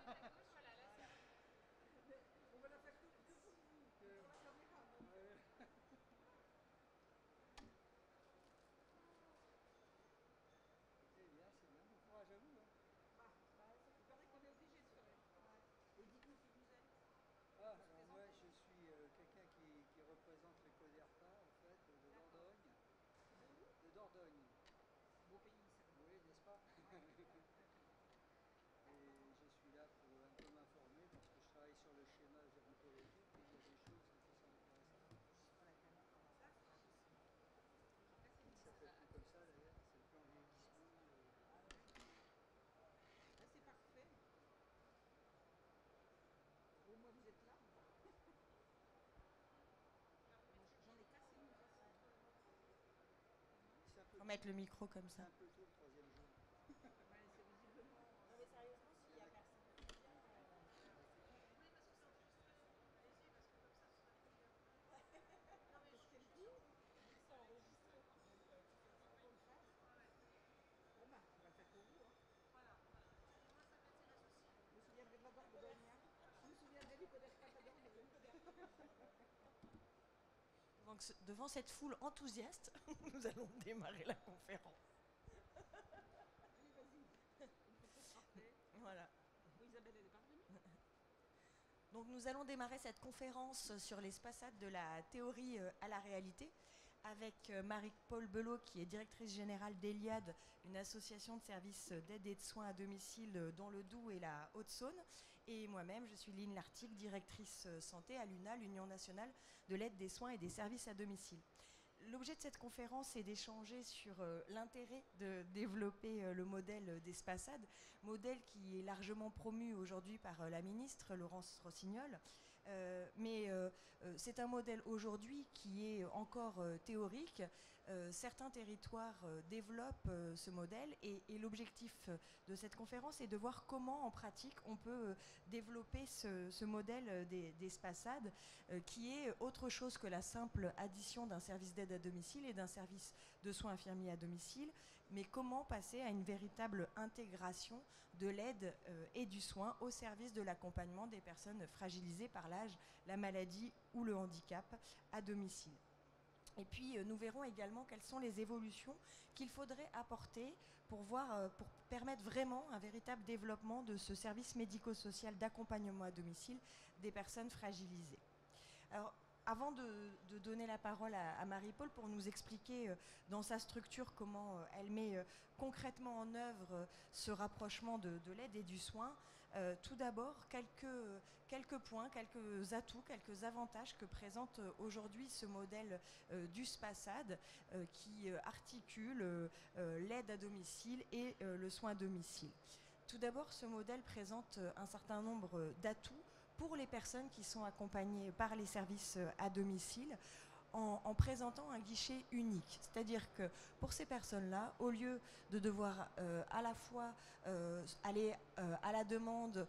On va la faire que pour vous, pour la caméra. C'est bien, bon courage à vous. Hein. Il paraît qu'on est obligé de faire. Et dites-nous qui vous êtes. Ah, Vous se alors moi présentez. je suis quelqu'un qui représente le CODERPA en fait de D'accord. Dordogne. De où? De Dordogne, Beau pays, ça. oui, n'est-ce pas? Ouais. Et je suis là pour un peu m'informer parce que je travaille sur le schéma gérontologique et il y a des choses qui sont intéressantes. Juste pour la caméra, ça c'est pas possible. J'ai cassé Il une vis. s'appelle plus comme ça d'ailleurs, c'est le plan vieillissement. Ah ouais. Là c'est parfait. Au moins vous êtes là. Moi j'en ai cassé une aussi. C'est un peu Faut tôt, mettre le micro comme c'est ça. un peu tôt le troisième jour. Ouais, c'est visiblement. Non mais sérieusement, Il s'il y y en a a qui... personne qui vient, Qu'est-ce qu'elle dit? je dis que c'est enregistré. Donc tu fais exprès pour le faire. Bon bah, on va le faire pour vous. Hein. Je me souviendrai de la Dordogne. Je me souviendrai du Coderpa de la Dordogne. Donc devant cette foule enthousiaste, nous allons démarrer la conférence. Allez, vas-y. Il faut qu'on se rappelle. Voilà. Bon, Isabelle, elle est parvenue. Donc nous allons démarrer cette conférence sur les spasades de la théorie à la réalité avec Marie-Paul Belot qui est directrice générale d'Eliade, une association de services d'aide et de soins à domicile dans le Doubs et la Haute-Saône. Et moi-même, je suis Lynne Lartigue, directrice santé à l'UNA, l'Union nationale de l'aide des soins et des services à domicile. L'objet de cette conférence est d'échanger sur l'intérêt de développer le modèle d'Espasade, modèle qui est largement promu aujourd'hui par la ministre Laurence Rossignol. Mais c'est un modèle aujourd'hui qui est encore théorique. Certains territoires développent ce modèle et l'objectif de cette conférence est de voir comment en pratique on peut développer ce modèle d'Espasade qui est autre chose que la simple addition d'un service d'aide à domicile et d'un service de soins infirmiers à domicile, mais comment passer à une véritable intégration de l'aide et du soin au service de l'accompagnement des personnes fragilisées par l'âge, la maladie ou le handicap à domicile. Et puis nous verrons également quelles sont les évolutions qu'il faudrait apporter pour permettre vraiment un véritable développement de ce service médico-social d'accompagnement à domicile des personnes fragilisées. Alors, avant de donner la parole à Marie-Paul pour nous expliquer dans sa structure comment elle met concrètement en œuvre ce rapprochement de l'aide et du soin, tout d'abord quelques points, quelques atouts, quelques avantages que présente aujourd'hui ce modèle du SPASAD qui articule l'aide à domicile et le soin à domicile. Tout d'abord, ce modèle présente un certain nombre d'atouts pour les personnes qui sont accompagnées par les services à domicile en présentant un guichet unique. C'est-à-dire que pour ces personnes-là, au lieu de devoir à la fois aller à la demande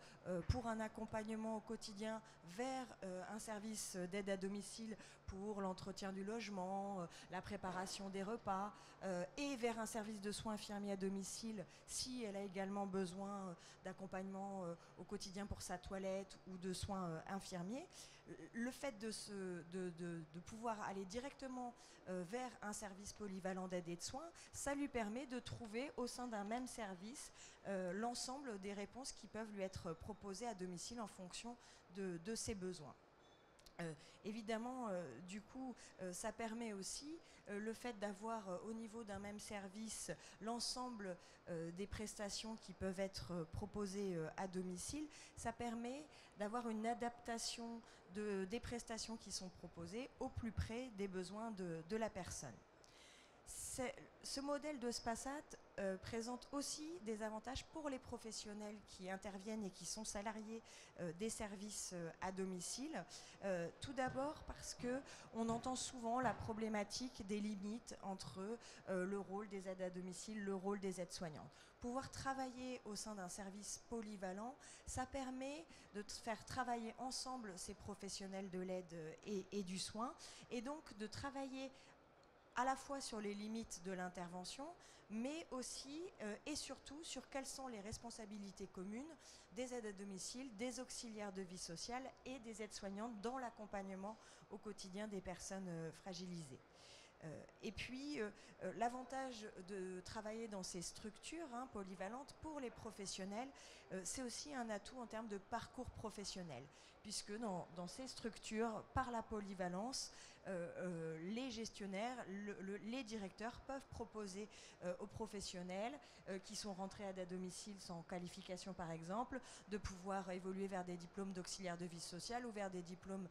pour un accompagnement au quotidien vers un service d'aide à domicile pour l'entretien du logement, la préparation des repas, et vers un service de soins infirmiers à domicile si elle a également besoin d'accompagnement au quotidien pour sa toilette ou de soins infirmiers, le fait de pouvoir aller directement vers un service polyvalent d'aide et de soins, ça lui permet de trouver au sein d'un même service l'ensemble des réponses qui peuvent lui être proposées à domicile en fonction de ses besoins. Évidemment, du coup, ça permet aussi le fait d'avoir au niveau d'un même service l'ensemble des prestations qui peuvent être proposées à domicile. Ça permet d'avoir une adaptation des prestations qui sont proposées au plus près des besoins de la personne. Ce modèle de SPASAT présente aussi des avantages pour les professionnels qui interviennent et qui sont salariés des services à domicile. Tout d'abord parce qu'on entend souvent la problématique des limites entre le rôle des aides à domicile, le rôle des aides-soignantes. Pouvoir travailler au sein d'un service polyvalent, ça permet de faire travailler ensemble ces professionnels de l'aide et du soin, et donc de travailler à la fois sur les limites de l'intervention, mais aussi et surtout sur quelles sont les responsabilités communes des aides à domicile, des auxiliaires de vie sociale et des aides-soignantes dans l'accompagnement au quotidien des personnes fragilisées. Et puis, l'avantage de travailler dans ces structures polyvalentes pour les professionnels, c'est aussi un atout en termes de parcours professionnel, puisque dans ces structures, par la polyvalence, les gestionnaires, les directeurs peuvent proposer aux professionnels qui sont rentrés à domicile sans qualification par exemple, de pouvoir évoluer vers des diplômes d'auxiliaire de vie sociale ou vers des diplômes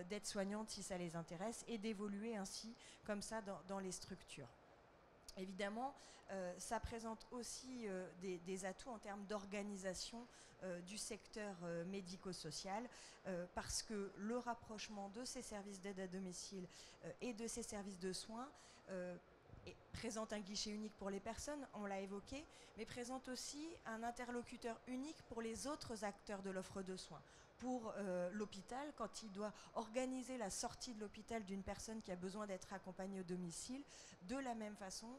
d'aide-soignante si ça les intéresse, et d'évoluer ainsi comme ça dans les structures. Évidemment, ça présente aussi des atouts en termes d'organisation du secteur médico-social, parce que le rapprochement de ces services d'aide à domicile et de ces services de soins présente un guichet unique pour les personnes, on l'a évoqué, mais présente aussi un interlocuteur unique pour les autres acteurs de l'offre de soins. Pour l'hôpital, quand il doit organiser la sortie de l'hôpital d'une personne qui a besoin d'être accompagnée au domicile, de la même façon,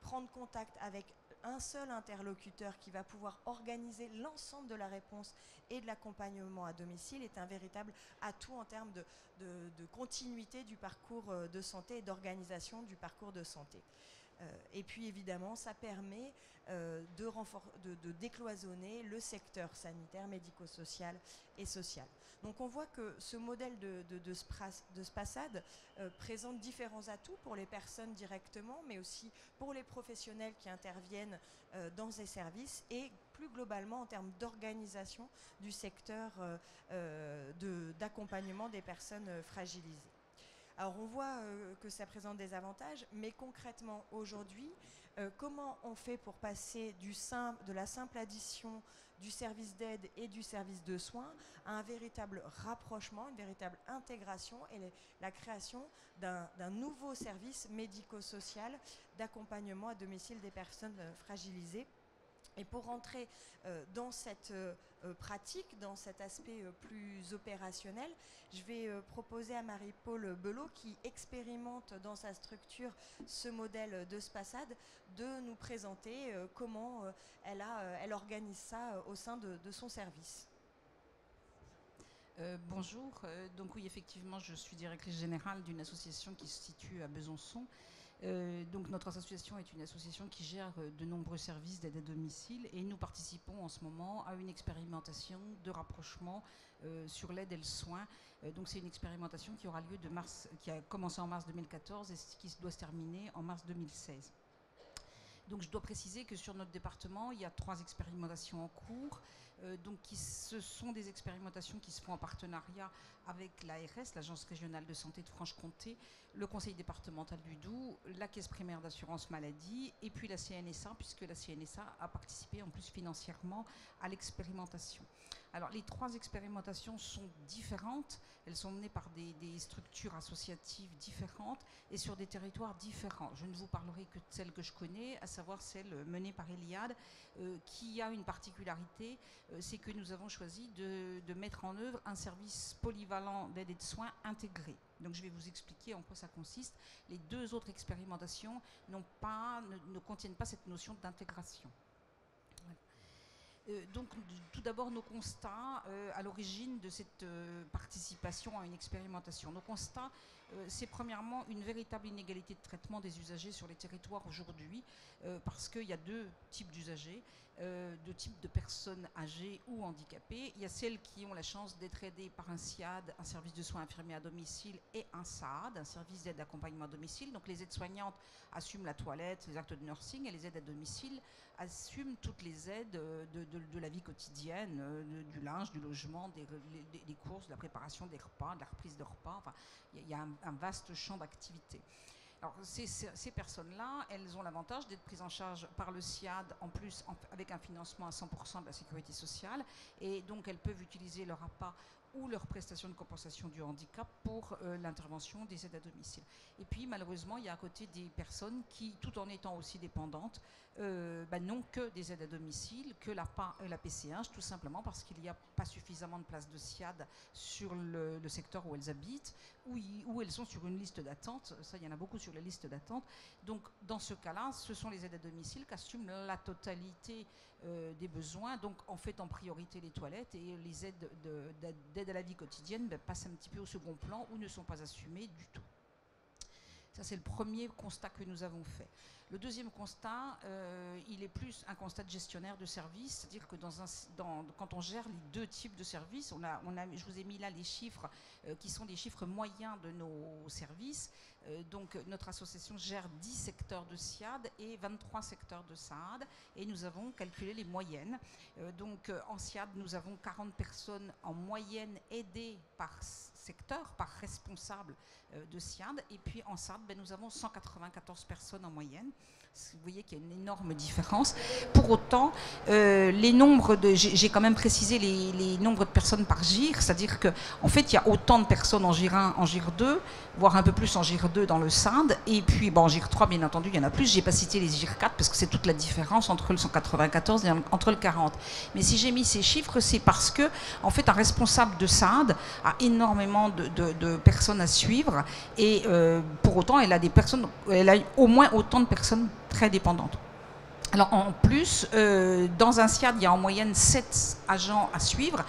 prendre contact avec un seul interlocuteur qui va pouvoir organiser l'ensemble de la réponse et de l'accompagnement à domicile est un véritable atout en termes de continuité du parcours de santé et d'organisation du parcours de santé. Et puis évidemment, ça permet de décloisonner le secteur sanitaire, médico-social et social. Donc on voit que ce modèle de SPASAD présente différents atouts pour les personnes directement, mais aussi pour les professionnels qui interviennent dans ces services, et plus globalement en termes d'organisation du secteur d'accompagnement des personnes fragilisées. Alors on voit que ça présente des avantages, mais concrètement aujourd'hui, comment on fait pour passer de la simple addition du service d'aide et du service de soins à un véritable rapprochement, une véritable intégration et la création d'un nouveau service médico-social d'accompagnement à domicile des personnes fragilisées. Et pour rentrer dans cette pratique, dans cet aspect plus opérationnel, je vais proposer à Marie-Paule Belot, qui expérimente dans sa structure ce modèle de SPASAD, de nous présenter comment elle organise ça au sein de son service. Bonjour, donc oui, effectivement, je suis directrice générale d'une association qui se situe à Besançon. Donc notre association est une association qui gère de nombreux services d'aide à domicile, et nous participons en ce moment à une expérimentation de rapprochement sur l'aide et le soin. Donc c'est une expérimentation qui aura lieu qui a commencé en mars 2014 et qui doit se terminer en mars 2016. Donc je dois préciser que sur notre département, il y a 3 expérimentations en cours. Donc ce sont des expérimentations qui se font en partenariat avec l'ARS, l'Agence régionale de santé de Franche-Comté, le Conseil départemental du Doubs, la Caisse primaire d'assurance maladie et puis la CNSA, puisque la CNSA a participé en plus financièrement à l'expérimentation. Alors les 3 expérimentations sont différentes, elles sont menées par des structures associatives différentes et sur des territoires différents. Je ne vous parlerai que de celle que je connais, à savoir celle menée par Eliade, qui a une particularité, c'est que nous avons choisi de mettre en œuvre un service polyvalent d'aide et de soins intégré. Donc je vais vous expliquer en quoi ça consiste. Les 2 autres expérimentations ne contiennent pas cette notion d'intégration. Donc tout d'abord nos constats à l'origine de cette participation à une expérimentation. Nos constats, c'est premièrement une véritable inégalité de traitement des usagers sur les territoires aujourd'hui, parce qu'il y a 2 types d'usagers, 2 types de personnes âgées ou handicapées. Il y a celles qui ont la chance d'être aidées par un SIAD, un service de soins infirmiers à domicile, et un SAAD, un service d'aide d'accompagnement à domicile. Donc les aides-soignantes assument la toilette, les actes de nursing, et les aides à domicile assument toutes les aides de la vie quotidienne, du linge, du logement, des courses, de la préparation des repas, de la reprise de repas. Enfin, il y a un vaste champ d'activité. Alors, ces personnes-là, elles ont l'avantage d'être prises en charge par le SIAD, en plus avec un financement à 100% de la sécurité sociale, et donc elles peuvent utiliser leur APA ou leurs prestations de compensation du handicap pour l'intervention des aides à domicile. Et puis malheureusement, il y a à côté des personnes qui, tout en étant aussi dépendantes, n'ont que des aides à domicile, que l'APA et la PCH, tout simplement parce qu'il n'y a pas suffisamment de places de SIAD sur le secteur où elles habitent, où elles sont sur une liste d'attente. Ça, il y en a beaucoup sur les listes d'attente. Donc dans ce cas-là, ce sont les aides à domicile qui assument la totalité des besoins, donc en fait en priorité les toilettes, et les aides d'aide à la vie quotidienne passent un petit peu au second plan ou ne sont pas assumées du tout. Ça, c'est le premier constat que nous avons fait. Le deuxième constat, il est plus un constat de gestionnaire de service, c'est-à-dire que quand on gère les deux types de services, je vous ai mis là les chiffres qui sont des chiffres moyens de nos services. Donc notre association gère 10 secteurs de SIAD et 23 secteurs de SAAD, et nous avons calculé les moyennes. Donc en SIAD, nous avons 40 personnes en moyenne aidées par secteur, par responsable de SIAD, et puis en SAAD, nous avons 194 personnes en moyenne. Vous voyez qu'il y a une énorme différence. Pour autant, j'ai quand même précisé les nombres de personnes par GIR, c'est-à-dire qu'en fait, il y a autant de personnes en GIR 1, en GIR 2, voire un peu plus en GIR 2 dans le SAAD, et puis en GIR 3, bien entendu, il y en a plus. Je n'ai pas cité les GIR 4 parce que c'est toute la différence entre le 194 et entre le 40. Mais si j'ai mis ces chiffres, c'est parce que, en fait, un responsable de SAAD a énormément de personnes à suivre, et pour autant, elle a au moins autant de personnes très dépendantes. Alors en plus, dans un SIAD, il y a en moyenne 7 agents à suivre.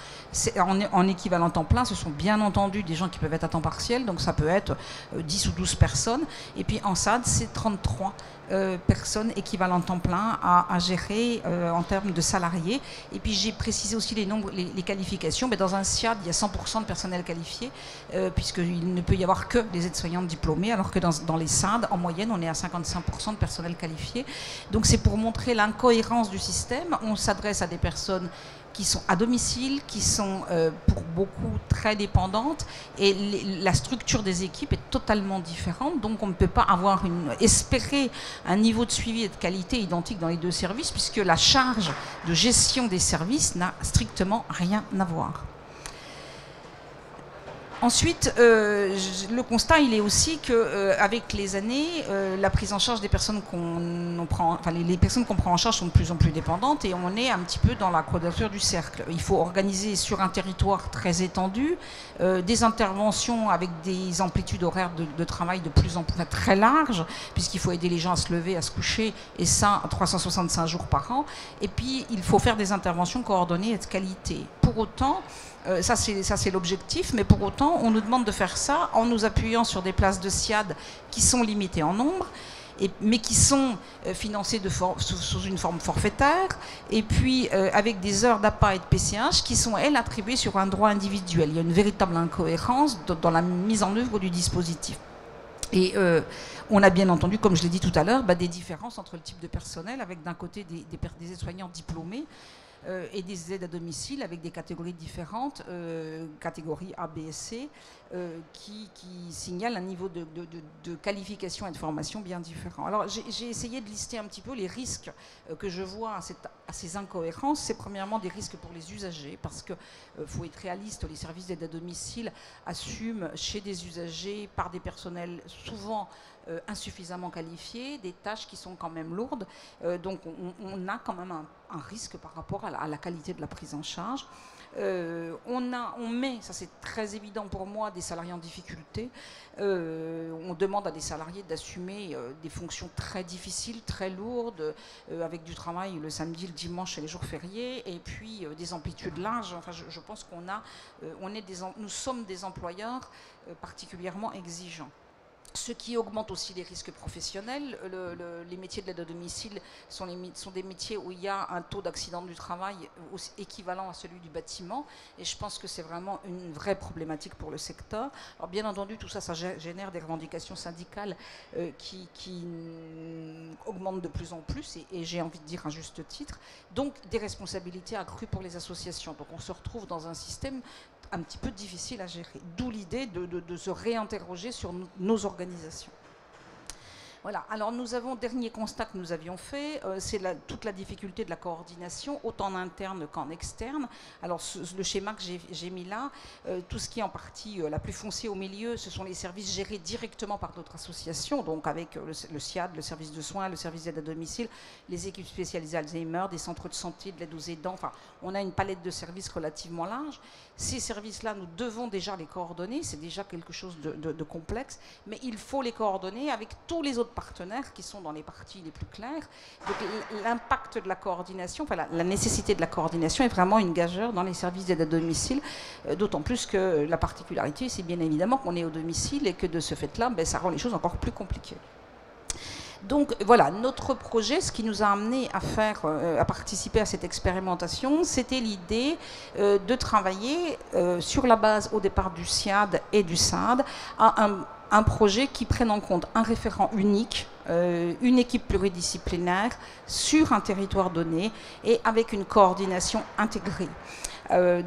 En équivalent temps plein, ce sont bien entendu des gens qui peuvent être à temps partiel, donc ça peut être 10 ou 12 personnes. Et puis en SAD, c'est 33 personnes équivalent temps plein à gérer en termes de salariés. Et puis j'ai précisé aussi les qualifications. Mais dans un SIAD, il y a 100% de personnel qualifié, puisqu'il ne peut y avoir que des aides-soignantes diplômées, alors que dans les SAD, en moyenne, on est à 55% de personnel qualifié. Donc c'est pour montrer l'incohérence du système. On s'adresse à des personnes qui sont à domicile, qui sont pour beaucoup très dépendantes, et la structure des équipes est totalement différente, donc on ne peut pas espérer un niveau de suivi et de qualité identique dans les deux services, puisque la charge de gestion des services n'a strictement rien à voir. Ensuite, le constat, il est aussi qu'avec les années, la prise en charge des personnes les personnes qu'on prend en charge sont de plus en plus dépendantes, et on est un petit peu dans la quadrature du cercle. Il faut organiser sur un territoire très étendu des interventions avec des amplitudes horaires de travail de plus en plus très larges, puisqu'il faut aider les gens à se lever, à se coucher, et ça 365 jours par an. Et puis, il faut faire des interventions coordonnées et de qualité. Pour autant, ça c'est l'objectif, mais pour autant, on nous demande de faire ça en nous appuyant sur des places de SIAD qui sont limitées en nombre, mais qui sont financées sous une forme forfaitaire, et puis avec des heures d'APA et de PCH qui sont, elles, attribuées sur un droit individuel. Il y a une véritable incohérence dans la mise en œuvre du dispositif. Et on a bien entendu, comme je l'ai dit tout à l'heure, des différences entre le type de personnel, avec d'un côté des aides-soignants diplômés, et des aides à domicile avec des catégories différentes, catégories A, B et C, qui signalent un niveau de qualification et de formation bien différent. Alors j'ai essayé de lister un petit peu les risques que je vois à ces incohérences. C'est premièrement des risques pour les usagers, parce qu'il faut être réaliste, les services d'aide à domicile assument chez des usagers, par des personnels souvent insuffisamment qualifiés, des tâches qui sont quand même lourdes, donc on a quand même un risque par rapport à la qualité de la prise en charge. On met, ça c'est très évident pour moi, des salariés en difficulté. On demande à des salariés d'assumer des fonctions très difficiles, très lourdes, avec du travail le samedi, le dimanche et les jours fériés, et puis des amplitudes larges. Enfin, je pense nous sommes des employeurs particulièrement exigeants. Ce qui augmente aussi les risques professionnels. Les métiers de l'aide à domicile sont des métiers où il y a un taux d'accident du travail équivalent à celui du bâtiment, et je pense que c'est vraiment une vraie problématique pour le secteur. Alors bien entendu, tout ça génère des revendications syndicales qui augmentent de plus en plus, et j'ai envie de dire à juste titre, donc des responsabilités accrues pour les associations. Donc on se retrouve dans un système un petit peu difficile à gérer, d'où l'idée de se réinterroger sur nos organisations. Voilà, alors nous avons, dernier constat que nous avions fait, c'est toute la difficulté de la coordination, autant en interne qu'en externe. Alors le schéma que j'ai mis là, tout ce qui est en partie la plus foncée au milieu, ce sont les services gérés directement par d'autres associations, donc avec le SIAD, le service de soins, le service d'aide à domicile, les équipes spécialisées Alzheimer, des centres de santé, de l'aide aux aidants, enfin on a une palette de services relativement large. Ces services-là, nous devons déjà les coordonner, c'est déjà quelque chose de complexe, mais il faut les coordonner avec tous les autres partenaires qui sont dans les parties les plus claires. Donc l'impact de la coordination, enfin la nécessité de la coordination est vraiment une gageure dans les services d'aide à domicile, d'autant plus que la particularité, c'est bien évidemment qu'on est au domicile et que de ce fait-là, ben, ça rend les choses encore plus compliquées. Donc voilà, notre projet, ce qui nous a amené à faire, à participer à cette expérimentation, c'était l'idée de travailler sur la base au départ du SIAD et du SAD à un projet qui prenne en compte un référent unique, une équipe pluridisciplinaire sur un territoire donné et avec une coordination intégrée.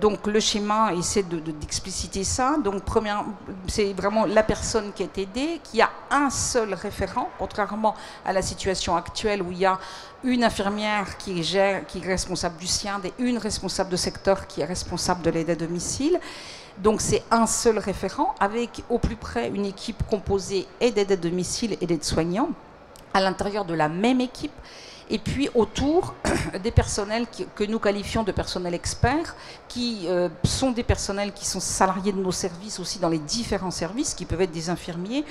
Donc le schéma essaie d'expliciter ça. Donc c'est vraiment la personne qui est aidée, qui a un seul référent, contrairement à la situation actuelle où il y a une infirmière qui est responsable du SIAD et une responsable de secteur qui est responsable de l'aide à domicile. Donc c'est un seul référent avec au plus près une équipe composée et d'aide à domicile et d'aide-soignants à l'intérieur de la même équipe. Et puis autour des personnels que nous qualifions de personnels experts, qui sont des personnels qui sont salariés de nos services aussi dans les différents services, qui peuvent être des infirmiers,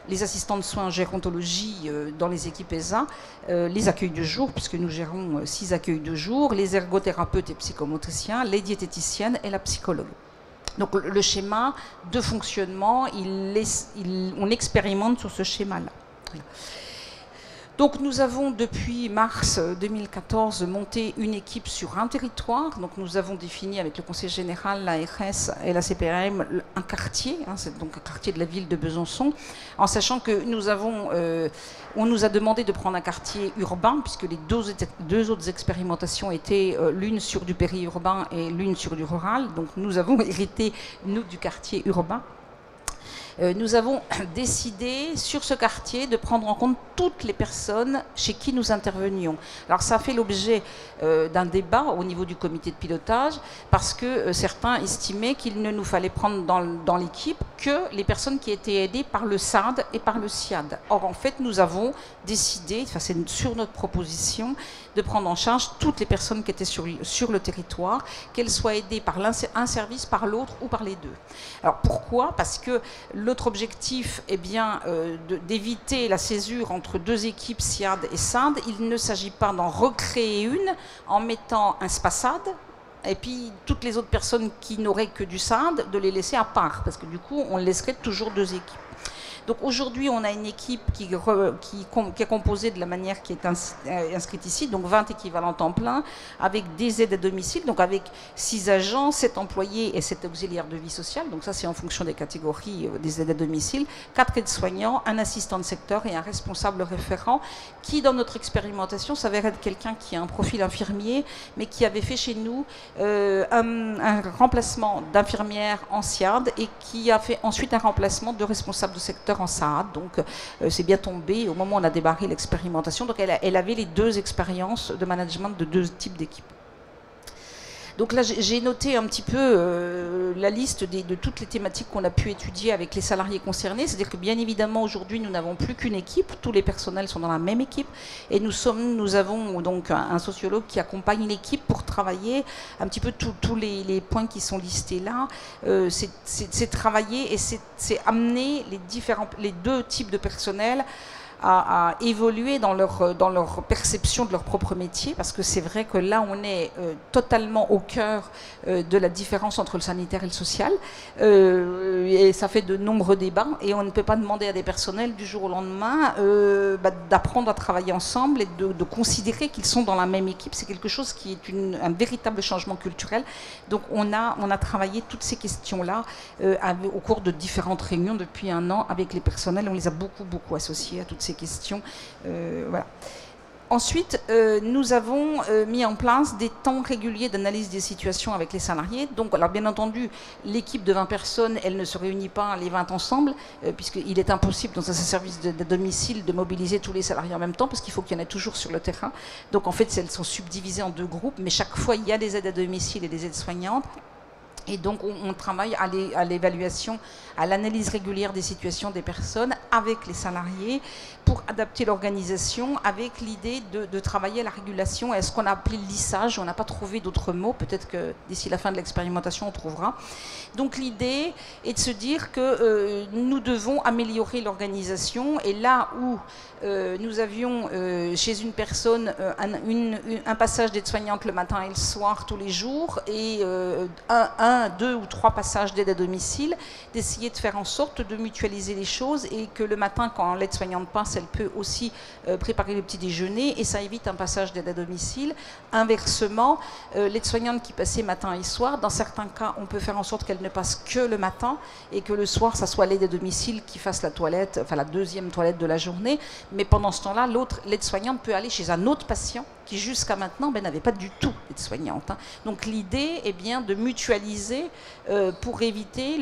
les assistants de soins en gérontologie dans les équipes ESA, les accueils de jour, puisque nous gérons 6 accueils de jour, les ergothérapeutes et psychomotriciens, les diététiciennes et la psychologue. Donc le schéma de fonctionnement, on expérimente sur ce schéma-là. Voilà. Donc nous avons depuis mars 2014 monté une équipe sur un territoire. Donc nous avons défini avec le Conseil général, l'ARS et la CPAM un quartier, c'est donc un quartier de la ville de Besançon, en sachant que on nous a demandé de prendre un quartier urbain, puisque les deux autres expérimentations étaient l'une sur du périurbain et l'une sur du rural. Donc nous avons hérité, nous, du quartier urbain. Nous avons décidé sur ce quartier de prendre en compte toutes les personnes chez qui nous intervenions. Alors ça a fait l'objet d'un débat au niveau du comité de pilotage parce que certains estimaient qu'il ne nous fallait prendre dans l'équipe que les personnes qui étaient aidées par le SAD et par le SIAD. Or en fait nous avons décidé, enfin c'est sur notre proposition, de prendre en charge toutes les personnes qui étaient sur le territoire, qu'elles soient aidées par un service, par l'autre ou par les deux. Alors pourquoi? Parce que l'autre objectif est bien d'éviter la césure entre deux équipes SIAD et SAD. Il ne s'agit pas d'en recréer une en mettant un SPASAD et puis toutes les autres personnes qui n'auraient que du SAD, de les laisser à part, parce que du coup on laisserait toujours deux équipes. Donc aujourd'hui, on a une équipe qui est composée de la manière qui est inscrite ici, donc 20 équivalents temps plein, avec des aides à domicile, donc avec 6 agents, 7 employés et 7 auxiliaires de vie sociale, donc ça c'est en fonction des catégories des aides à domicile, 4 aides-soignants, un assistant de secteur et un responsable référent, qui dans notre expérimentation s'avère être quelqu'un qui a un profil infirmier, mais qui avait fait chez nous un remplacement d'infirmière en SIAD et qui a fait ensuite un remplacement de responsable de secteur en SAD, donc c'est bien tombé au moment où on a démarré l'expérimentation. Donc elle avait les deux expériences de management de deux types d'équipes. Donc là, j'ai noté un petit peu la liste de toutes les thématiques qu'on a pu étudier avec les salariés concernés. C'est-à-dire que bien évidemment, aujourd'hui, nous n'avons plus qu'une équipe. Tous les personnels sont dans la même équipe. Et nous avons donc un sociologue qui accompagne l'équipe pour travailler un petit peu tous les points qui sont listés là. C'est travailler et c'est amener les deux types de personnel à évoluer dans leur perception de leur propre métier, parce que c'est vrai que là on est totalement au cœur de la différence entre le sanitaire et le social, et ça fait de nombreux débats, et on ne peut pas demander à des personnels du jour au lendemain d'apprendre à travailler ensemble et de considérer qu'ils sont dans la même équipe. C'est quelque chose qui est un véritable changement culturel. Donc on a travaillé toutes ces questions-là au cours de différentes réunions depuis un an avec les personnels. On les a beaucoup associés à toutes ces questions. Voilà. Ensuite, nous avons mis en place des temps réguliers d'analyse des situations avec les salariés. Donc, alors bien entendu, l'équipe de 20 personnes, elle ne se réunit pas les 20 ensemble, puisqu'il est impossible dans un service de domicile de mobiliser tous les salariés en même temps, parce qu'il faut qu'il y en ait toujours sur le terrain. Donc, en fait, elles sont subdivisées en 2 groupes, mais chaque fois, il y a des aides à domicile et des aides soignantes. Et donc, on travaille à l'évaluation, à l'analyse régulière des situations des personnes avec les salariés pour adapter l'organisation avec l'idée de travailler à la régulation et à ce qu'on a appelé le lissage. On n'a pas trouvé d'autres mots. Peut-être que d'ici la fin de l'expérimentation, on trouvera. Donc, l'idée est de se dire que nous devons améliorer l'organisation. Et là où nous avions chez une personne un passage d'aide-soignante le matin et le soir tous les jours et 2 ou 3 passages d'aide à domicile, d'essayer de faire en sorte de mutualiser les choses et que le matin, quand l'aide-soignante passe, elle peut aussi préparer le petit déjeuner et ça évite un passage d'aide à domicile. Inversement, l'aide-soignante qui passait matin et soir, dans certains cas, on peut faire en sorte qu'elle ne passe que le matin et que le soir, ça soit l'aide à domicile qui fasse la toilette, enfin la 2e toilette de la journée. Mais pendant ce temps-là, l'aide-soignante peut aller chez un autre patient qui jusqu'à maintenant n'avait pas du tout d'aide-soignante. Hein. Donc l'idée est bien de mutualiser pour éviter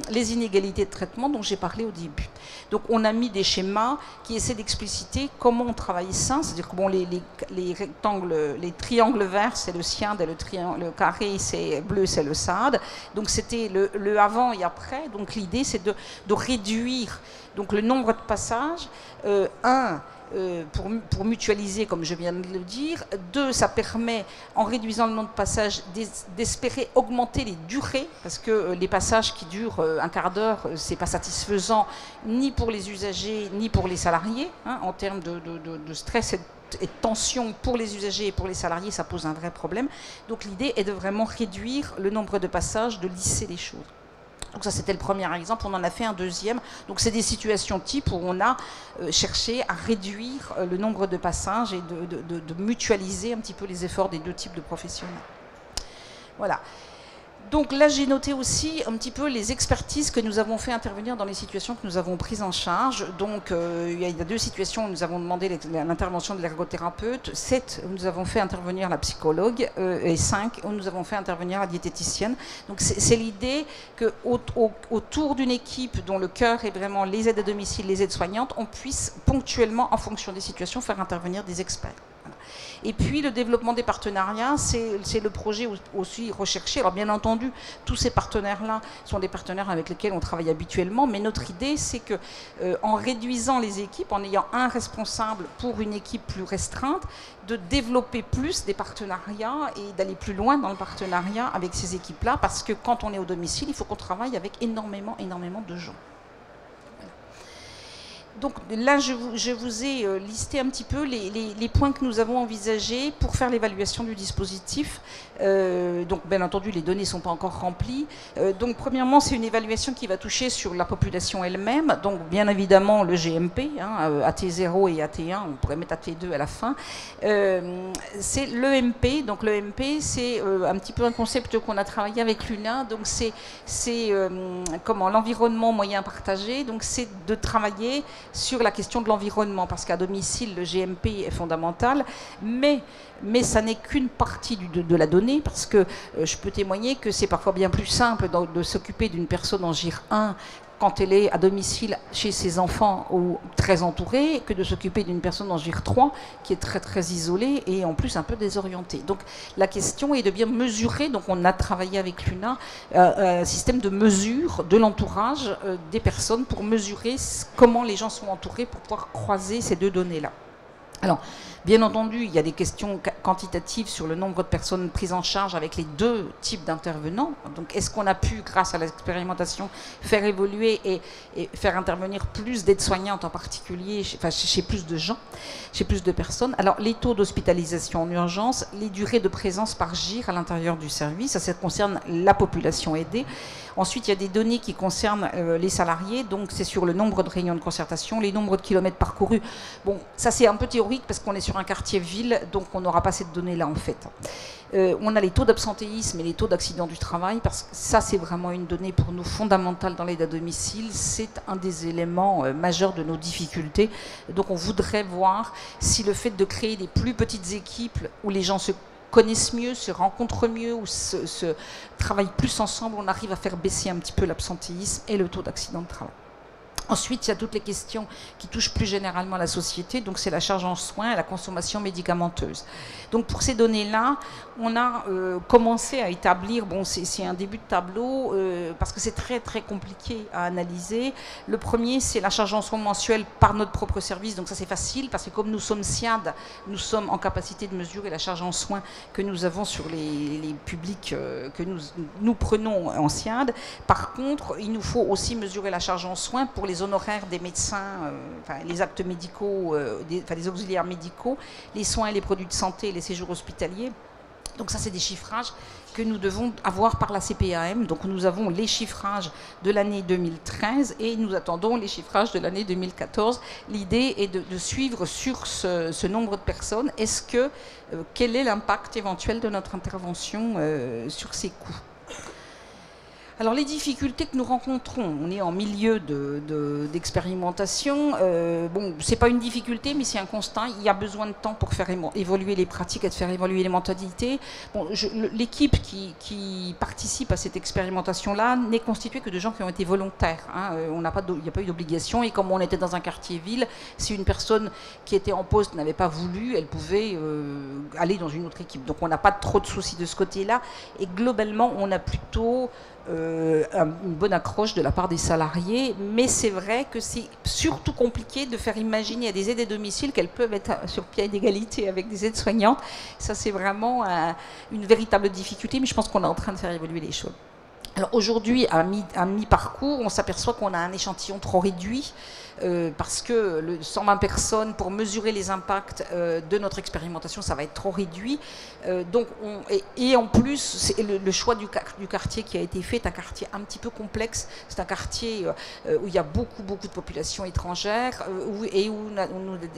les inégalités de traitement dont j'ai parlé au début. Donc on a mis des schémas qui essaient d'expliciter comment on travaille ça, c'est-à-dire que bon, les rectangles, les triangles verts c'est le SIAD et le carré c'est bleu c'est le SAD. Donc c'était le avant et après. Donc l'idée c'est de réduire donc le nombre de passages. Pour mutualiser, comme je viens de le dire. 2, ça permet, en réduisant le nombre de passages, d'espérer augmenter les durées, parce que les passages qui durent un quart d'heure, c'est pas satisfaisant ni pour les usagers, ni pour les salariés. Hein, en termes de stress et de tension pour les usagers et pour les salariés, ça pose un vrai problème. Donc l'idée est de vraiment réduire le nombre de passages, de lisser les choses. Donc ça, c'était le premier exemple. On en a fait un deuxième. Donc c'est des situations types où on a cherché à réduire le nombre de passages et de mutualiser un petit peu les efforts des 2 types de professionnels. Voilà. Donc là, j'ai noté aussi un petit peu les expertises que nous avons fait intervenir dans les situations que nous avons prises en charge. Donc, il y a 2 situations où nous avons demandé l'intervention de l'ergothérapeute, 7 où nous avons fait intervenir la psychologue et 5 où nous avons fait intervenir la diététicienne. Donc, c'est l'idée qu'autour d'une équipe dont le cœur est vraiment les aides à domicile, les aides soignantes, on puisse ponctuellement, en fonction des situations, faire intervenir des experts. Voilà. Et puis le développement des partenariats, c'est le projet aussi recherché. Alors bien entendu, tous ces partenaires-là sont des partenaires avec lesquels on travaille habituellement, mais notre idée, c'est que en réduisant les équipes, en ayant un responsable pour une équipe plus restreinte, de développer plus des partenariats et d'aller plus loin dans le partenariat avec ces équipes-là, parce que quand on est au domicile, il faut qu'on travaille avec énormément de gens. Donc là, je vous ai listé un petit peu les points que nous avons envisagés pour faire l'évaluation du dispositif. Donc, bien entendu, les données ne sont pas encore remplies. Donc, premièrement, c'est une évaluation qui va toucher sur la population elle-même. Donc, bien évidemment, le GMP, hein, AT0 et AT1, on pourrait mettre AT2 à la fin. C'est l'EMP. Donc, l'EMP, c'est un petit peu un concept qu'on a travaillé avec l'UNA. Donc, c'est l'environnement moyen partagé. Donc, c'est de travailler sur la question de l'environnement, parce qu'à domicile, le GMP est fondamental, mais ça n'est qu'une partie de la donnée, parce que je peux témoigner que c'est parfois bien plus simple de s'occuper d'une personne en GIR 1 quand elle est à domicile chez ses enfants ou très entourée, que de s'occuper d'une personne en GIR 3 qui est très isolée et en plus un peu désorientée. Donc la question est de bien mesurer, donc on a travaillé avec l'UNA, un système de mesure de l'entourage des personnes pour mesurer comment les gens sont entourés pour pouvoir croiser ces 2 données-là. Alors, bien entendu, il y a des questions quantitatives sur le nombre de personnes prises en charge avec les 2 types d'intervenants. Donc, est-ce qu'on a pu, grâce à l'expérimentation, faire évoluer et faire intervenir plus d'aides-soignantes en particulier, chez plus de gens, chez plus de personnes? Alors, les taux d'hospitalisation en urgence, les durées de présence par GIR à l'intérieur du service, ça concerne la population aidée. Ensuite, il y a des données qui concernent les salariés, donc c'est sur le nombre de réunions de concertation, les nombres de kilomètres parcourus. Bon, ça c'est un peu théorique parce qu'on est sur un quartier ville, donc on n'aura pas cette donnée-là en fait. On a les taux d'absentéisme et les taux d'accident du travail, parce que ça c'est vraiment une donnée pour nous fondamentale dans l'aide à domicile, c'est un des éléments majeurs de nos difficultés. Donc on voudrait voir si le fait de créer des plus petites équipes où les gens se connaissent mieux, se rencontrent mieux, ou se travaillent plus ensemble, on arrive à faire baisser un petit peu l'absentéisme et le taux d'accident de travail. Ensuite, il y a toutes les questions qui touchent plus généralement la société, donc c'est la charge en soins et la consommation médicamenteuse. Donc pour ces données-là, on a commencé à établir, bon c'est un début de tableau, parce que c'est très très compliqué à analyser. Le premier, c'est la charge en soins mensuelle par notre propre service, donc ça c'est facile, parce que comme nous sommes SIAD, nous sommes en capacité de mesurer la charge en soins que nous avons sur les publics que nous prenons en SIAD. Par contre, il nous faut aussi mesurer la charge en soins pour les honoraires des médecins, les actes médicaux, les auxiliaires médicaux, les soins et les produits de santé et les séjours hospitaliers. Donc ça, c'est des chiffrages que nous devons avoir par la CPAM. Donc nous avons les chiffrages de l'année 2013 et nous attendons les chiffrages de l'année 2014. L'idée est de suivre sur ce nombre de personnes. Quel est l'impact éventuel de notre intervention sur ces coûts? Alors les difficultés que nous rencontrons, on est en milieu d'expérimentation, bon, c'est pas une difficulté, mais c'est un constat, il y a besoin de temps pour faire évoluer les pratiques et de faire évoluer les mentalités. Bon, l'équipe qui participe à cette expérimentation-là n'est constituée que de gens qui ont été volontaires, hein. Il n'y a pas eu d'obligation, et comme on était dans un quartier-ville, si une personne qui était en poste n'avait pas voulu, elle pouvait aller dans une autre équipe. Donc on n'a pas trop de soucis de ce côté-là, et globalement, on a plutôt une bonne accroche de la part des salariés, mais c'est vrai que c'est surtout compliqué de faire imaginer à des aides à domicile qu'elles peuvent être sur pied d'égalité avec des aides-soignantes. Ça, c'est vraiment une véritable difficulté, mais je pense qu'on est en train de faire évoluer les choses. Alors aujourd'hui, à mi-parcours, on s'aperçoit qu'on a un échantillon trop réduit, parce que 120 personnes, pour mesurer les impacts de notre expérimentation, ça va être trop réduit. Donc et en plus, le choix du quartier qui a été fait est un quartier un petit peu complexe. C'est un quartier où il y a beaucoup de populations étrangères, et où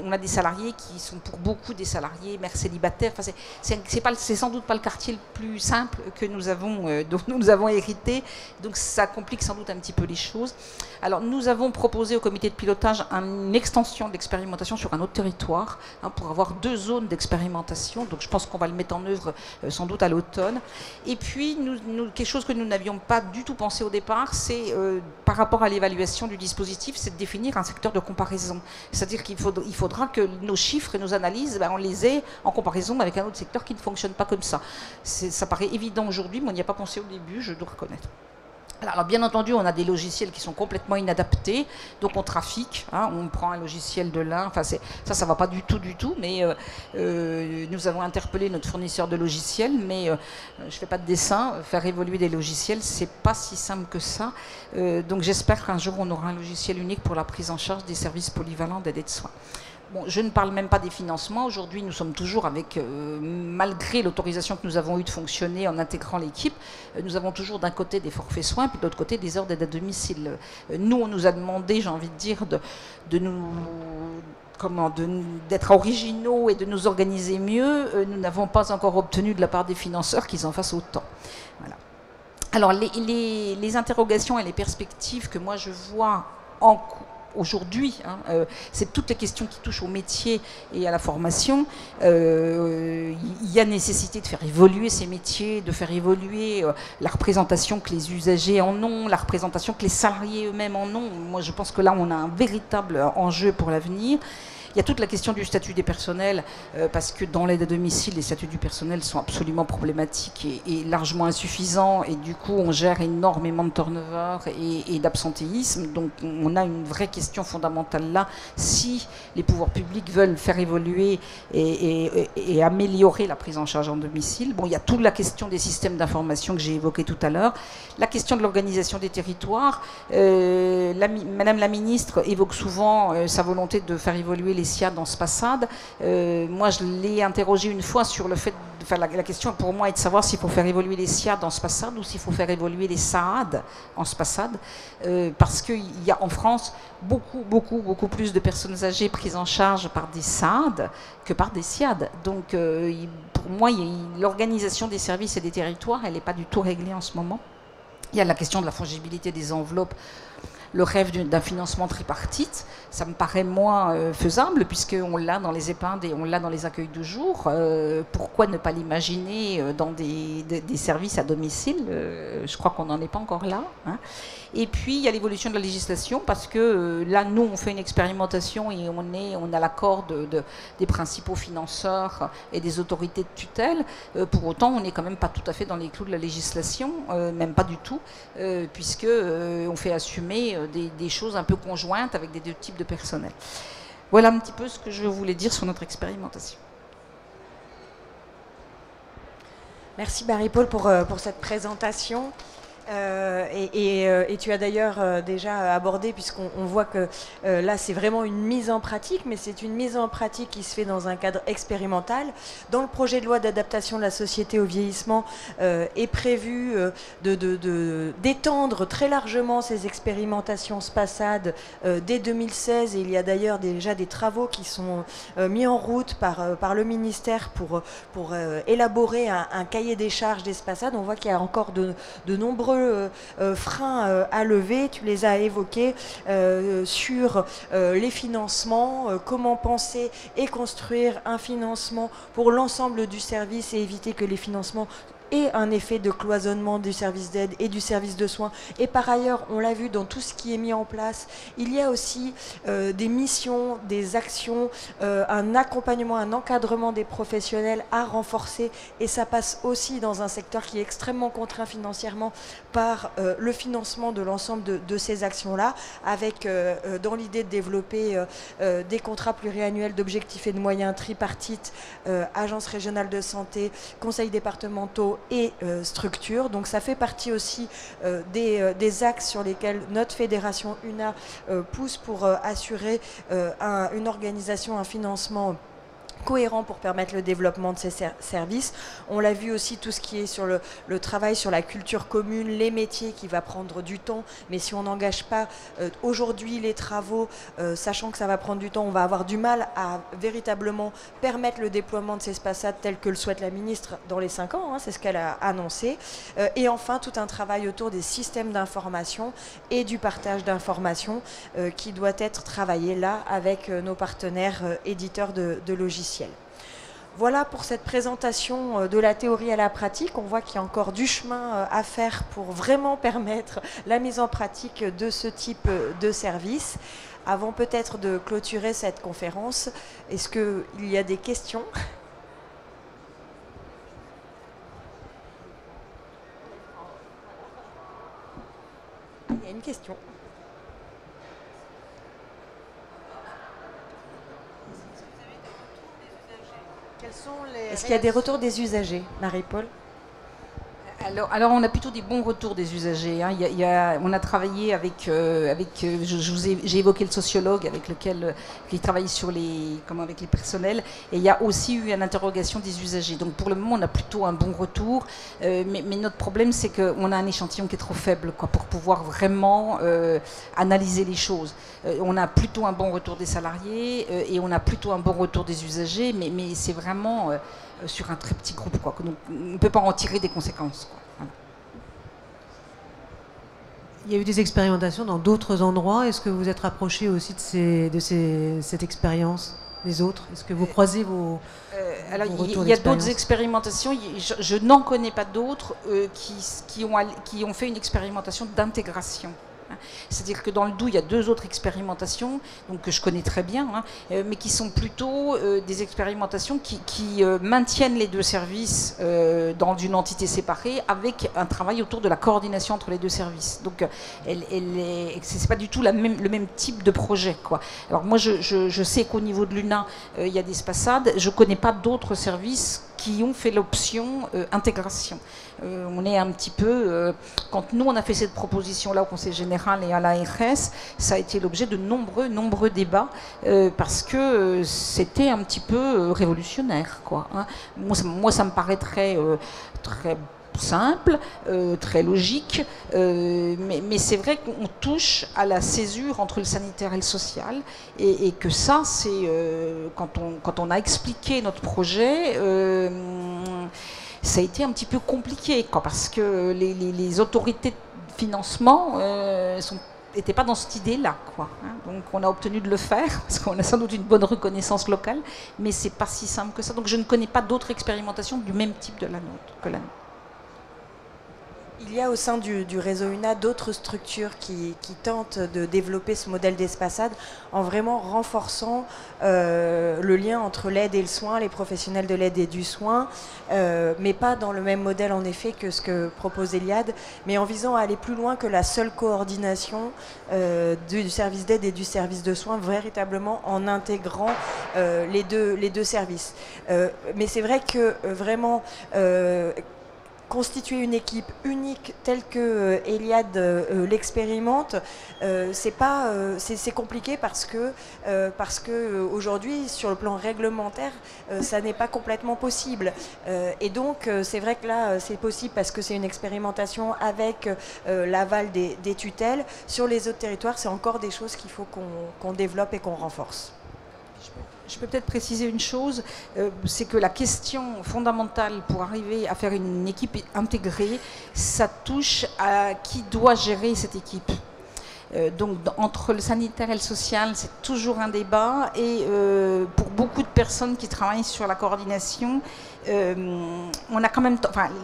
on a des salariés qui sont pour beaucoup des salariés mères célibataires. Enfin, c'est sans doute pas le quartier le plus simple que nous avons, dont nous avons hérité. Donc ça complique sans doute un petit peu les choses. Alors nous avons proposé au comité de pilotage une extension de l'expérimentation sur un autre territoire, hein, pour avoir 2 zones d'expérimentation. Donc je pense qu'on va le mettre en œuvre sans doute à l'automne. Et puis quelque chose que nous n'avions pas du tout pensé au départ, c'est par rapport à l'évaluation du dispositif, c'est de définir un secteur de comparaison. C'est-à-dire qu'il faudra que nos chiffres et nos analyses, on les ait en comparaison avec un autre secteur qui ne fonctionne pas comme ça. Ça paraît évident aujourd'hui, mais on n'y a pas pensé au début, je dois reconnaître. Alors bien entendu, on a des logiciels qui sont complètement inadaptés, donc on trafique, hein, on prend un logiciel de l'un, enfin ça va pas du tout, mais nous avons interpellé notre fournisseur de logiciels, mais je fais pas de dessin, faire évoluer des logiciels, c'est pas si simple que ça, donc j'espère qu'un jour on aura un logiciel unique pour la prise en charge des services polyvalents d'aide et de soins. Bon, je ne parle même pas des financements. Aujourd'hui, nous sommes toujours avec, malgré l'autorisation que nous avons eue de fonctionner en intégrant l'équipe, nous avons toujours d'un côté des forfaits soins, puis de l'autre côté des heures d'aide à domicile. Nous, on nous a demandé, j'ai envie de dire, d'être originaux et de nous organiser mieux. Nous n'avons pas encore obtenu de la part des financeurs qu'ils en fassent autant. Voilà. Alors, les interrogations et les perspectives que moi je vois en cours aujourd'hui, hein, c'est toutes les questions qui touchent au métier et à la formation. Il y a nécessité de faire évoluer ces métiers, de faire évoluer la représentation que les usagers en ont, la représentation que les salariés eux-mêmes en ont. Moi, je pense que là, on a un véritable enjeu pour l'avenir. Il y a toute la question du statut des personnels, parce que dans l'aide à domicile, les statuts du personnel sont absolument problématiques et largement insuffisants, et du coup, on gère énormément de turnover et d'absentéisme. Donc, on a une vraie question fondamentale là. Si les pouvoirs publics veulent faire évoluer et améliorer la prise en charge en domicile, bon, il y a toute la question des systèmes d'information que j'ai évoquée tout à l'heure, la question de l'organisation des territoires. Madame la ministre évoque souvent sa volonté de faire évoluer les SIAD dans SPASAD. Moi, je l'ai interrogé une fois sur le fait enfin, la question pour moi est de savoir s'il faut faire évoluer les SIAD en SPASAD ou s'il faut faire évoluer les SAAD en SPASAD, parce qu'il y a en France beaucoup plus de personnes âgées prises en charge par des SAAD que par des SIAD. Donc pour moi, l'organisation des services et des territoires, elle n'est pas du tout réglée en ce moment. Il y a la question de la fongibilité des enveloppes. Le rêve d'un financement tripartite, ça me paraît moins faisable, puisqu'on l'a dans les EHPAD et on l'a dans les accueils de jour. Pourquoi ne pas l'imaginer dans des services à domicile? Je crois qu'on n'en est pas encore là. Hein. Et puis, il y a l'évolution de la législation, parce que là, nous, on fait une expérimentation et on a l'accord des principaux financeurs et des autorités de tutelle. Pour autant, on n'est quand même pas tout à fait dans les clous de la législation, même pas du tout, puisque on fait assumer des choses un peu conjointes avec des deux types de personnel. Voilà un petit peu ce que je voulais dire sur notre expérimentation. Merci Marie-Paul pour cette présentation. Et tu as d'ailleurs déjà abordé, puisqu'on voit que là c'est vraiment une mise en pratique, mais c'est une mise en pratique qui se fait dans un cadre expérimental. Dans le projet de loi d'adaptation de la société au vieillissement est prévu d'étendre très largement ces expérimentations SPASAD dès 2016, et il y a d'ailleurs déjà des travaux qui sont mis en route par le ministère pour élaborer un cahier des charges des SPASAD. On voit qu'il y a encore de nombreux freins à lever, tu les as évoqués, sur les financements, comment penser et construire un financement pour l'ensemble du service et éviter que les financements et un effet de cloisonnement du service d'aide et du service de soins. Et par ailleurs, on l'a vu dans tout ce qui est mis en place, il y a aussi des missions, des actions, un accompagnement, un encadrement des professionnels à renforcer, et ça passe aussi dans un secteur qui est extrêmement contraint financièrement par le financement de l'ensemble de ces actions-là, avec dans l'idée de développer des contrats pluriannuels d'objectifs et de moyens tripartites, agences régionales de santé, conseils départementaux et structures. Donc ça fait partie aussi des axes sur lesquels notre fédération UNA pousse pour assurer une organisation, un financement cohérent pour permettre le développement de ces services. On l'a vu aussi, tout ce qui est sur le travail sur la culture commune, les métiers, qui va prendre du temps, mais si on n'engage pas aujourd'hui les travaux, sachant que ça va prendre du temps, on va avoir du mal à véritablement permettre le déploiement de ces SPASAD tel que le souhaite la ministre dans les 5 ans, hein, c'est ce qu'elle a annoncé. Et enfin, tout un travail autour des systèmes d'information et du partage d'informations qui doit être travaillé là avec nos partenaires éditeurs de logiciels. Voilà pour cette présentation de la théorie à la pratique. On voit qu'il y a encore du chemin à faire pour vraiment permettre la mise en pratique de ce type de service. Avant peut-être de clôturer cette conférence, est-ce qu'il y a des questions ? Il y a une question. Est-ce qu'il y a des retours des usagers, Marie-Paul ? Alors, on a plutôt des bons retours des usagers. Hein. On a travaillé avec j'ai évoqué le sociologue avec lequel il travaille avec les personnels, et il y a aussi eu une interrogation des usagers. Donc pour le moment, on a plutôt un bon retour, mais notre problème, c'est qu'on a un échantillon qui est trop faible, quoi, pour pouvoir vraiment analyser les choses. On a plutôt un bon retour des salariés et on a plutôt un bon retour des usagers, mais c'est vraiment sur un très petit groupe, quoi. Donc on ne peut pas en tirer des conséquences, quoi. Voilà. Il y a eu des expérimentations dans d'autres endroits. Est-ce que vous êtes rapproché aussi de cette expérience des autres? Est-ce que vous croisez vos alors, retours il y a d'autres expérimentations. Je n'en connais pas d'autres qui ont fait une expérimentation d'intégration. C'est-à-dire que dans le Doubs, il y a 2 autres expérimentations, donc que je connais très bien, hein, mais qui sont plutôt des expérimentations qui maintiennent les 2 services dans une entité séparée, avec un travail autour de la coordination entre les 2 services. Donc, c'est pas du tout le même type de projet, quoi. Alors moi, je sais qu'au niveau de l'UNA, il y a des SPASAD. Je connais pas d'autres services qui ont fait l'option intégration. On est un petit peu, quand nous on a fait cette proposition-là au Conseil général et à l'ARS, ça a été l'objet de nombreux débats parce que c'était un petit peu révolutionnaire, quoi, hein. Moi, ça me paraît très simple, très logique, mais c'est vrai qu'on touche à la césure entre le sanitaire et le social, et que ça, c'est quand on a expliqué notre projet, ça a été un petit peu compliqué, quoi, parce que les autorités de financement n'étaient pas dans cette idée-là, quoi, hein. Donc on a obtenu de le faire, parce qu'on a sans doute une bonne reconnaissance locale, mais c'est pas si simple que ça. Donc je ne connais pas d'autres expérimentations du même type que la nôtre. Il y a au sein du réseau UNA d'autres structures qui tentent de développer ce modèle d'espacade en vraiment renforçant le lien entre l'aide et le soin, les professionnels de l'aide et du soin, mais pas dans le même modèle en effet que ce que propose Eliade, mais en visant à aller plus loin que la seule coordination du service d'aide et du service de soins, véritablement en intégrant les deux services. Mais c'est vrai que vraiment constituer une équipe unique telle que Eliade l'expérimente, c'est compliqué parce que aujourd'hui, sur le plan réglementaire, ça n'est pas complètement possible. Et donc, c'est vrai que là, c'est possible parce que c'est une expérimentation avec l'aval des tutelles. Sur les autres territoires, c'est encore des choses qu'il faut qu'on développe et qu'on renforce. Je peux peut-être préciser une chose, c'est que la question fondamentale pour arriver à faire une équipe intégrée, ça touche à qui doit gérer cette équipe. Donc entre le sanitaire et le social, c'est toujours un débat, et pour beaucoup de personnes qui travaillent sur la coordination, on a quand même,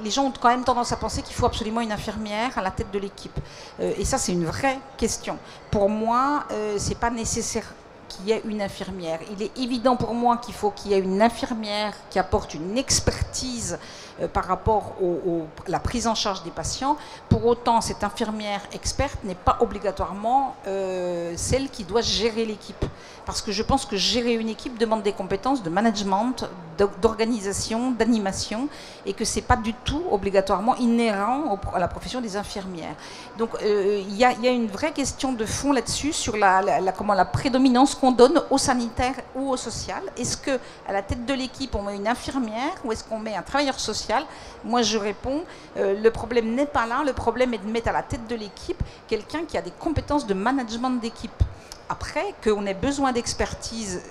les gens ont quand même tendance à penser qu'il faut absolument une infirmière à la tête de l'équipe. Et ça, c'est une vraie question. Pour moi, c'est pas nécessaire qu'il y ait une infirmière. Il est évident pour moi qu'il faut qu'il y ait une infirmière qui apporte une expertise par rapport à la prise en charge des patients. Pour autant, cette infirmière experte n'est pas obligatoirement celle qui doit gérer l'équipe. Parce que je pense que gérer une équipe demande des compétences de management, d'organisation, d'animation, et que ce n'est pas du tout obligatoirement inhérent à la profession des infirmières. Donc il y a une vraie question de fond là-dessus, sur la prédominance qu'on donne au sanitaire ou au social. Est-ce qu'à la tête de l'équipe, on met une infirmière ou est-ce qu'on met un travailleur social? Moi, je réponds, le problème n'est pas là, le problème est de mettre à la tête de l'équipe quelqu'un qui a des compétences de management d'équipe. Après, qu'on ait besoin d'expertise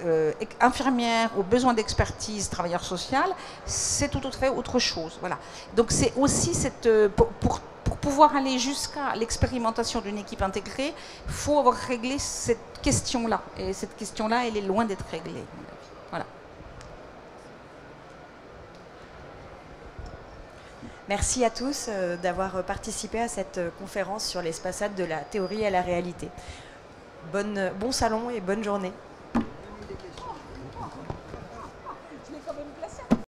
infirmière ou besoin d'expertise travailleur social, c'est tout à fait autre chose. Voilà. Donc c'est aussi pour pouvoir aller jusqu'à l'expérimentation d'une équipe intégrée, il faut avoir réglé cette question-là. Et cette question-là, elle est loin d'être réglée. Voilà. Merci à tous d'avoir participé à cette conférence sur l'espacade de la théorie à la réalité. Bon salon et bonne journée.